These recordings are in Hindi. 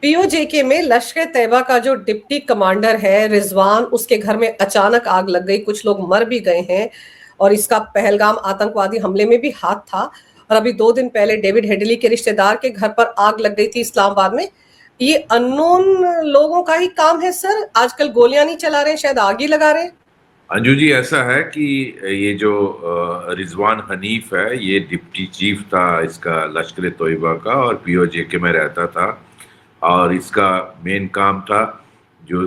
पीओजेके में लश्कर तैयबा का जो डिप्टी कमांडर है रिजवान, उसके घर में अचानक आग लग गई, कुछ लोग मर भी गए हैं और इसका पहलगाम आतंकवादी हमले में भी हाथ था। और अभी 2 दिन पहले डेविड हेडली के रिश्तेदार के घर पर आग लग गई थी इस्लामाबाद में। ये अननोन लोगों का ही काम है सर, आजकल गोलियां नहीं चला रहे, शायद आग ही लगा रहे हैं। अंजू जी, ऐसा है कि ये जो रिजवान हनीफ है, ये डिप्टी चीफ था इसका लश्कर तोयबा का, और पीओजेके में रहता था। और इसका मेन काम था जो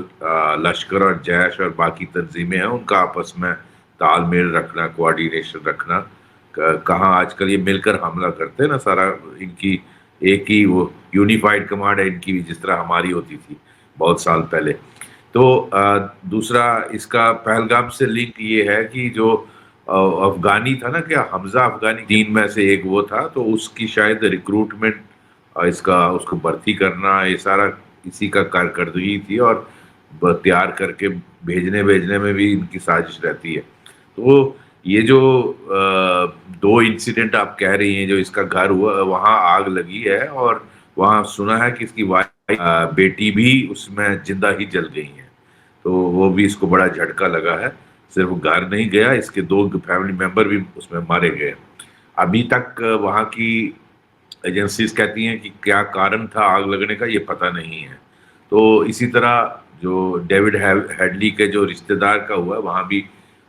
लश्कर और जैश और बाकी तंजीमें हैं उनका आपस में तालमेल रखना, कोऑर्डिनेशन रखना। कहाँ आजकल ये मिलकर हमला करते हैं ना, सारा इनकी एक ही वो यूनिफाइड कमांड है इनकी भी, जिस तरह हमारी होती थी बहुत साल पहले। तो दूसरा इसका पहलगाम से लिंक ये है कि जो अफगानी था ना, क्या हमजा अफगानी 3 में से एक वो था, तो उसकी शायद रिक्रूटमेंट, इसका उसको भर्ती करना, ये सारा इसी का कारकर्दगी थी। और तैयार करके भेजने में भी इनकी साजिश रहती है। तो ये जो 2 इंसिडेंट आप कह रही हैं, जो इसका घर हुआ वहाँ आग लगी है, और वहाँ सुना है कि इसकी वाइफ बेटी भी उसमें जिंदा ही जल गई है। तो वो भी इसको बड़ा झटका लगा है। सिर्फ घर नहीं गया, इसके 2 फैमिली मेंबर भी उसमें मारे गए। अभी तक वहाँ की एजेंसीज कहती हैं कि क्या कारण था आग लगने का, ये पता नहीं है। तो इसी तरह जो डेविड हेडली के जो रिश्तेदार का हुआ, वहाँ भी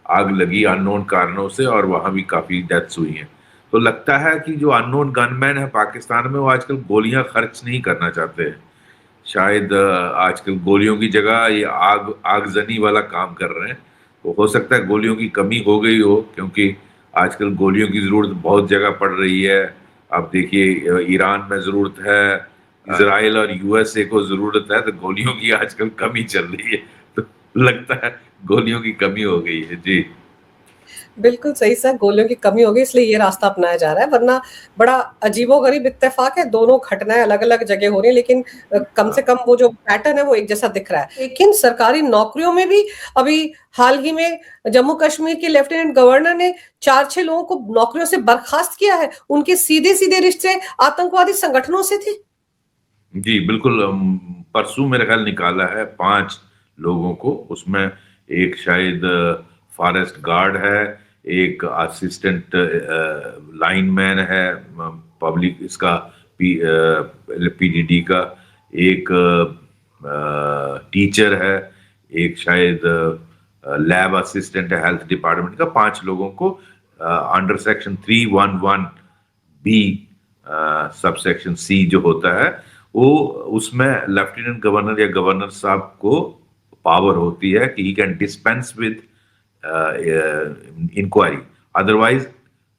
आग लगी अननोन कारणों से, और वहाँ भी काफ़ी डेथ्स हुई हैं। तो लगता है कि जो अननोन गनमैन है पाकिस्तान में, वो आजकल गोलियां खर्च नहीं करना चाहते हैं। शायद आजकल गोलियों की जगह ये आगजनी वाला काम कर रहे हैं। तो हो सकता है गोलियों की कमी हो गई हो, क्योंकि आजकल गोलियों की ज़रूरत बहुत जगह पड़ रही है। अब देखिए, ईरान में ज़रूरत है, इसराइल और यूएसए को ज़रूरत है, तो गोलियों की आजकल कमी चल रही है। तो लगता है गोलियों की कमी हो गई है जी। बिल्कुल सही सर, गोलियों की कमी होगी इसलिए ये रास्ता अपनाया जा रहा है, वरना बड़ा अजीबोगरीब इत्तेफाक है, दोनों घटनाएं अलग-अलग जगह हो रही हैं, लेकिन कम से कम वो जो पैटर्न है वो एक जैसा दिख रहा है। लेकिन सरकारी नौकरियों में भी अभी हाल ही में जम्मू कश्मीर के लेफ्टिनेंट गवर्नर ने 4-6 लोगों को नौकरियों से बर्खास्त किया है। उनके सीधे-सीधे रिश्ते आतंकवादी संगठनों से थे। जी, बिल्कुल। परसों मेरे ख्याल निकाला है 5 लोगों को, उसमें एक शायद फॉरेस्ट गार्ड है, एक असिस्टेंट लाइनमैन है, पब्लिक इसका पीडीडी का, एक टीचर है, एक शायद लैब असिस्टेंट है हेल्थ डिपार्टमेंट का। 5 लोगों को under section 311 B sub section C जो होता है, वो उसमें लेफ्टिनेंट गवर्नर या गवर्नर साहब को पावर होती है कि he can dispense with inquiry. Otherwise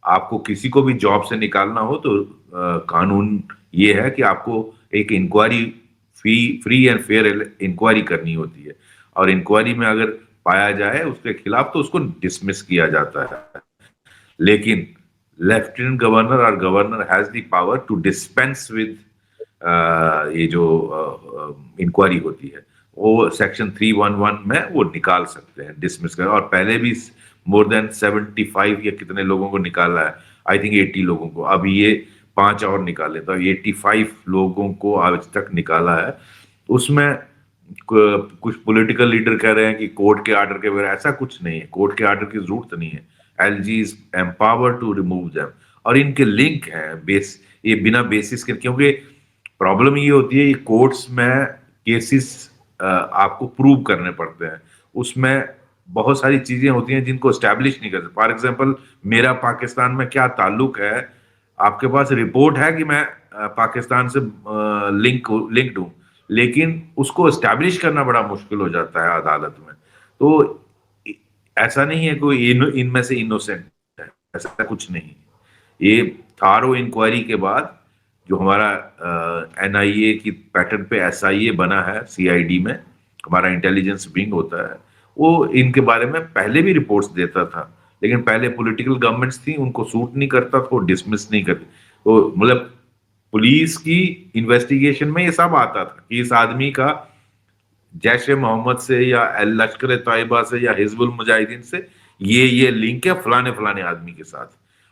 आपको किसी को भी जॉब से निकालना हो तो कानून ये है कि आपको एक inquiry, free and fair inquiry करनी होती है, और इंक्वायरी में अगर पाया जाए उसके खिलाफ तो उसको डिसमिस किया जाता है। लेकिन लेफ्टिनेंट गवर्नर और governor has the power to dispense with ये जो इंक्वायरी होती है, वो सेक्शन 311 में वो निकाल सकते हैं, डिसमिस कर। और पहले भी मोर देन 75 या कितने लोगों को निकाला है, आई थिंक 80 लोगों को। अभी ये 5 और निकाले, तो 85 लोगों को आज तक निकाला है। उसमें कुछ पॉलिटिकल लीडर कह रहे हैं कि कोर्ट के आर्डर के बगैर, ऐसा कुछ नहीं है, कोर्ट के आर्डर की जरूरत नहीं है। LG is empower to remove them, और इनके लिंक हैं ये बिना बेसिस के। क्योंकि प्रॉब्लम ये होती है, ये कोर्ट्स में केसेस आपको प्रूव करने पड़ते हैं, उसमें बहुत सारी चीजें होती हैं जिनको एस्टैब्लिश नहीं करते। फॉर एग्जांपल, मेरा पाकिस्तान में क्या ताल्लुक है, आपके पास रिपोर्ट है कि मैं पाकिस्तान से लिंक्ड हूं, लेकिन उसको एस्टैब्लिश करना बड़ा मुश्किल हो जाता है अदालत में। तो ऐसा नहीं है कोई इनमें से इनोसेंट है, ऐसा कुछ नहीं। ये थारो इंक्वायरी के बाद जो हमारा एनआईए की पैटर्न पे एसआईए बना है, सीआईडी में हमारा इंटेलिजेंस विंग होता है, वो इनके बारे में पहले भी रिपोर्ट्स देता था, लेकिन पहले पॉलिटिकल गवर्नमेंट्स थी, उनको सूट नहीं करता था, वो डिसमिस नहीं करती। तो मतलब पुलिस की इन्वेस्टिगेशन में ये सब आता था कि इस आदमी का जैश ए मोहम्मद से या लश्कर तैयबा से या हिजबुल मुजाहिदीन से ये लिंक है फलाने फलाने आदमी के साथ,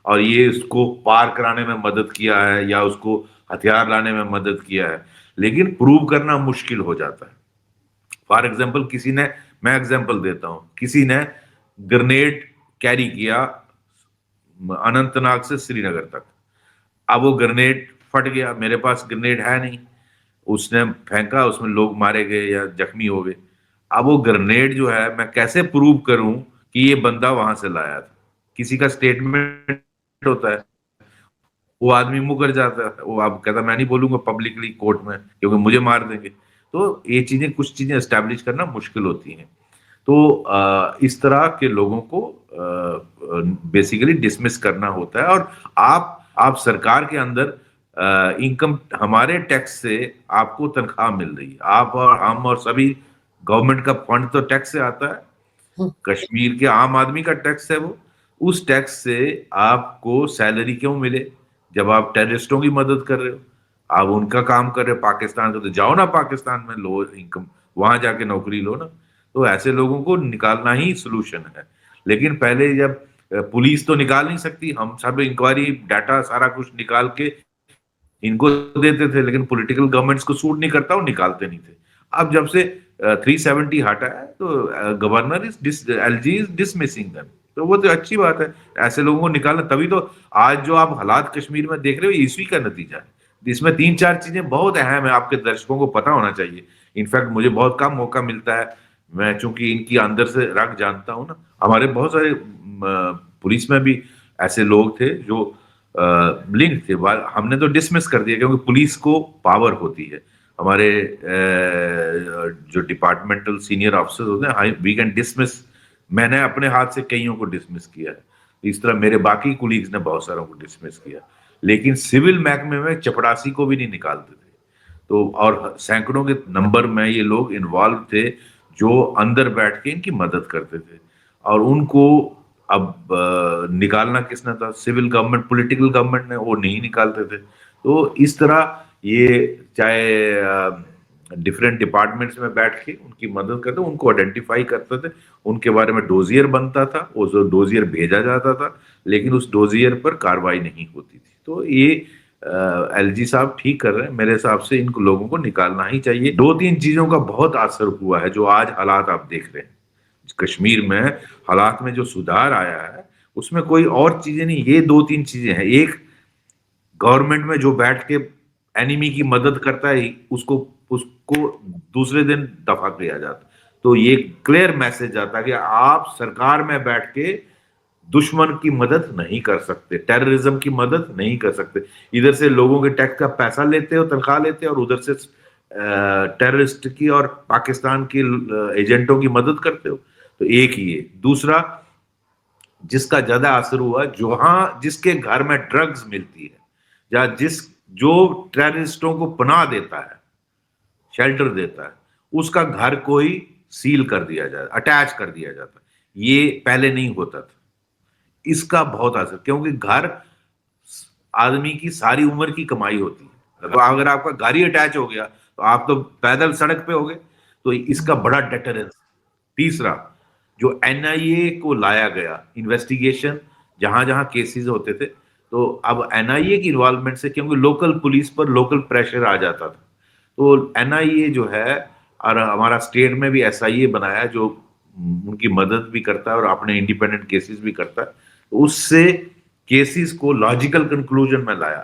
और ये उसको पार कराने में मदद किया है या उसको हथियार लाने में मदद किया है। लेकिन प्रूव करना मुश्किल हो जाता है। फॉर एग्जाम्पल किसी ने, मैं एग्जाम्पल देता हूं, किसी ने ग्रेनेड कैरी किया अनंतनाग से श्रीनगर तक। अब वो ग्रेनेड फट गया, मेरे पास ग्रेनेड है नहीं, उसने फेंका, उसमें लोग मारे गए या जख्मी हो गए। अब वो ग्रेनेड जो है मैं कैसे प्रूव करूं कि ये बंदा वहां से लाया था? किसी का स्टेटमेंट होता है, वो आदमी मुकर जाता है, वो अब कहता मैं नहीं बोलूंगा पब्लिकली कोर्ट में क्योंकि मुझे मार देंगे। तो ये चीजें, कुछ चीजें एस्टेब्लिश करना मुश्किल होती हैं। तो इस तरह के लोगों को बेसिकली डिसमिस करना होता है। और आप सरकार के अंदर इनकम, हमारे टैक्स से आपको तनख्वाह मिल रही है, आप और हम और सभी, गवर्नमेंट का फंड तो टैक्स से आता है, कश्मीर के आम आदमी का टैक्स है वो। उस टैक्स से आपको सैलरी क्यों मिले जब आप टेररिस्टों की मदद कर रहे हो? आप उनका काम कर रहे हो पाकिस्तान का, तो जाओ ना पाकिस्तान में, लो इनकम, वहां जाके नौकरी लो ना। तो ऐसे लोगों को निकालना ही सोल्यूशन है। लेकिन पहले जब पुलिस तो निकाल नहीं सकती, हम सब इंक्वायरी डाटा सारा कुछ निकाल के इनको देते थे, लेकिन पॉलिटिकल गवर्नमेंट्स को सूट नहीं करता, वो निकालते नहीं थे। अब जब से 370 हटा है तो governor is LG is dismissing them, तो वो तो अच्छी बात है ऐसे लोगों को निकालना। तभी तो आज जो आप हालात कश्मीर में देख रहे हो, इसी का नतीजा है। इसमें 3-4 चीजें बहुत अहम है, आपके दर्शकों को पता होना चाहिए। इनफैक्ट मुझे बहुत कम मौका मिलता है, मैं चूंकि इनकी अंदर से रग जानता हूं ना। हमारे बहुत सारे पुलिस में भी ऐसे लोग थे जो लिंक थे, हमने तो डिसमिस कर दिया क्योंकि पुलिस को पावर होती है। हमारे जो डिपार्टमेंटल सीनियर ऑफिसर्स होते हैं, वी कैन डिसमिस। मैंने अपने हाथ से कईयों को डिसमिस किया है, इस तरह मेरे बाकी कुलीग्स ने बहुत सारों को डिसमिस किया। लेकिन सिविल महकमे में चपरासी को भी नहीं निकालते थे। तो और सैकड़ों के नंबर में ये लोग इन्वॉल्व थे जो अंदर बैठ के इनकी मदद करते थे, और उनको अब निकालना किसने था? सिविल गवर्नमेंट, पॉलिटिकल गवर्नमेंट ने, वो नहीं निकालते थे। तो इस तरह ये चाहे डिफरेंट डिपार्टमेंट्स में बैठ के उनकी मदद करते, उनको आइडेंटिफाई करते थे, उनके बारे में डोजियर बनता था, वो जो डोजियर भेजा जाता था, लेकिन उस डोजियर पर कार्रवाई नहीं होती थी। तो ये एलजी साहब ठीक कर रहे हैं मेरे हिसाब से, इनको लोगों को निकालना ही चाहिए। 2-3 चीजों का बहुत असर हुआ है जो आज हालात आप देख रहे हैं कश्मीर में, हालात में जो सुधार आया है उसमें कोई और चीजें नहीं, ये 2-3 चीजें हैं। एक, गवर्नमेंट में जो बैठ के एनिमी की मदद करता है उसको उसको दूसरे दिन दफा किया जाता। तो ये क्लियर मैसेज आता है कि आप सरकार में बैठ के दुश्मन की मदद नहीं कर सकते, टेररिज्म की मदद नहीं कर सकते। इधर से लोगों के टैक्स का पैसा लेते हो, तनख्वाह लेते हो, और उधर से टेररिस्ट की और पाकिस्तान के एजेंटों की मदद करते हो। तो एक ही है। दूसरा, जिसका ज्यादा असर हुआ, जहां जिसके घर में ड्रग्स मिलती है, या जो टेररिस्टों को पनाह देता है, शेल्टर देता है, उसका घर कोई सील कर दिया जाए, अटैच कर दिया जाता है। ये पहले नहीं होता था। इसका बहुत असर, क्योंकि घर आदमी की सारी उम्र की कमाई होती है। तो अगर आपका गाड़ी अटैच हो गया तो आप तो पैदल सड़क पे हो गए। तो इसका बड़ा डेटरेंस। तीसरा, जो एनआईए को लाया गया इन्वेस्टिगेशन, जहां जहां केसेस होते थे, तो अब एनआईए की इन्वॉल्वमेंट से, क्योंकि लोकल पुलिस पर लोकल प्रेशर आ जाता था, तो एनआईए जो है, और हमारा स्टेट में भी एसआईए बनाया जो उनकी मदद भी करता है और अपने इंडिपेंडेंट केसेस भी करता है। तो उससे केसेस को लॉजिकल कंक्लूजन में लाया